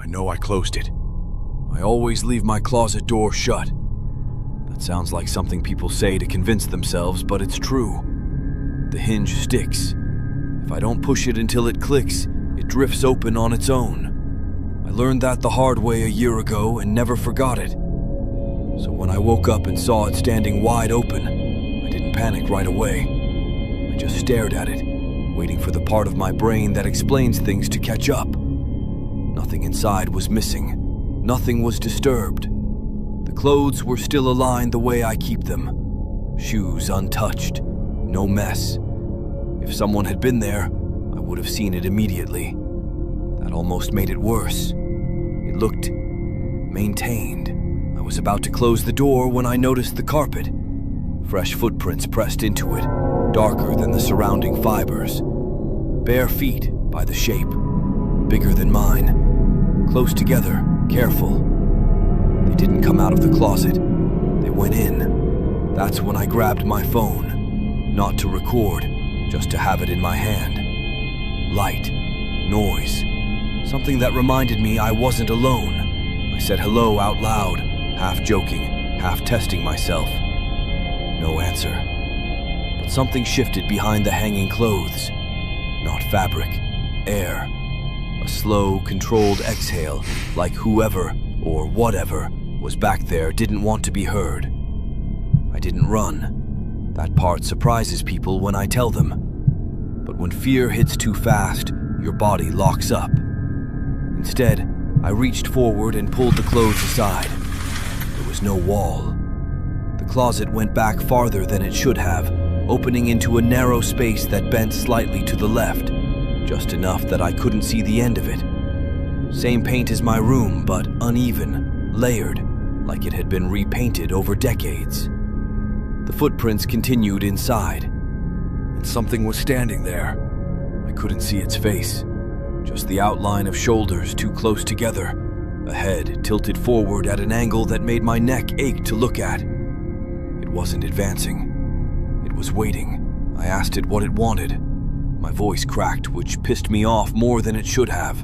I know I closed it. I always leave my closet door shut. That sounds like something people say to convince themselves, but it's true. The hinge sticks. If I don't push it until it clicks, it drifts open on its own. I learned that the hard way a year ago and never forgot it. So when I woke up and saw it standing wide open, I didn't panic right away. I just stared at it, waiting for the part of my brain that explains things to catch up. Nothing inside was missing. Nothing was disturbed. The clothes were still aligned the way I keep them. Shoes untouched. No mess. If someone had been there, I would have seen it immediately. That almost made it worse. It looked maintained. I was about to close the door when I noticed the carpet. Fresh footprints pressed into it, darker than the surrounding fibers. Bare feet by the shape, bigger than mine. Close together, careful. They didn't come out of the closet. They went in. That's when I grabbed my phone, not to record, just to have it in my hand. Light, noise, something that reminded me I wasn't alone. I said hello out loud, half joking, half testing myself. No answer. But something shifted behind the hanging clothes. Not fabric, air. A slow, controlled exhale, like whoever or whatever was back there didn't want to be heard. I didn't run. That part surprises people when I tell them. But when fear hits too fast, your body locks up. Instead, I reached forward and pulled the clothes aside. There was no wall. The closet went back farther than it should have, opening into a narrow space that bent slightly to the left, just enough that I couldn't see the end of it. Same paint as my room, but uneven, layered, like it had been repainted over decades. The footprints continued inside, and something was standing there. I couldn't see its face, just the outline of shoulders too close together, a head tilted forward at an angle that made my neck ache to look at. It wasn't advancing. It was waiting. I asked it what it wanted. My voice cracked, which pissed me off more than it should have.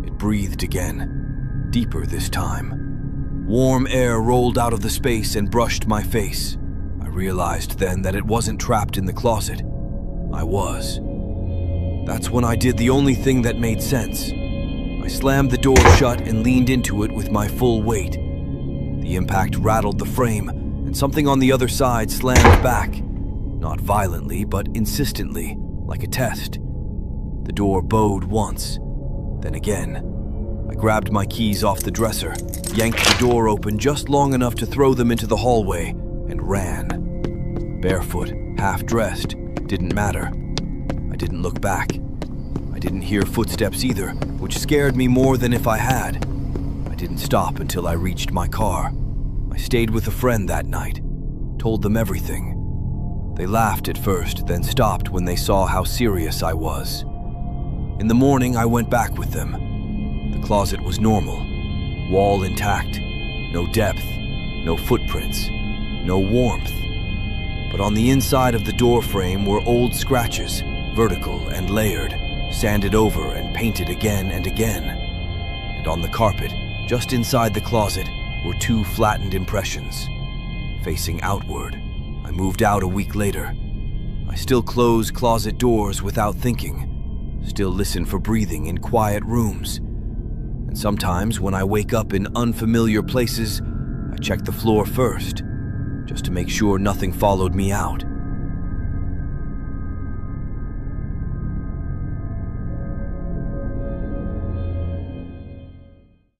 It breathed again, deeper this time. Warm air rolled out of the space and brushed my face. I realized then that it wasn't trapped in the closet. I was. That's when I did the only thing that made sense. I slammed the door shut and leaned into it with my full weight. The impact rattled the frame, and something on the other side slammed back. Not violently, but insistently, like a test. The door bowed once, then again. I grabbed my keys off the dresser, yanked the door open just long enough to throw them into the hallway, and ran. Barefoot, half-dressed, didn't matter. I didn't look back. I didn't hear footsteps either, which scared me more than if I had. I didn't stop until I reached my car. I stayed with a friend that night, told them everything. They laughed at first, then stopped when they saw how serious I was. In the morning, I went back with them. The closet was normal, wall intact, no depth, no footprints, no warmth. But on the inside of the door frame were old scratches, vertical and layered, sanded over and painted again and again. And on the carpet, just inside the closet, were two flattened impressions, facing outward. I moved out a week later. I still close closet doors without thinking, still listen for breathing in quiet rooms. And sometimes when I wake up in unfamiliar places, I check the floor first, just to make sure nothing followed me out.